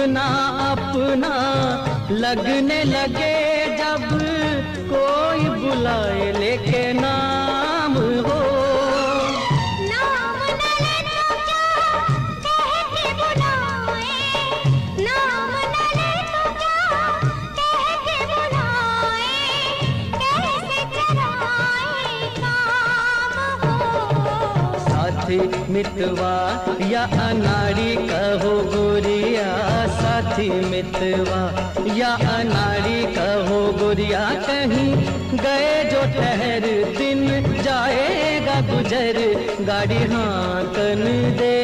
अपना अपना लगने लगे जब कोई बुलाए लेके नाम हो। नाम न ले तो क्या कह के बुलाए, नाम न ले तो क्या कह के बुलाए, कैसे चराए काम हो। साथी मितवा या अनाड़ी कहो गोरिया, साथी मितवा या अनाड़ी कहो गोरिया, कहीं गए जो ठहर दिन जाएगा गुजर, गाड़ी हांकन दे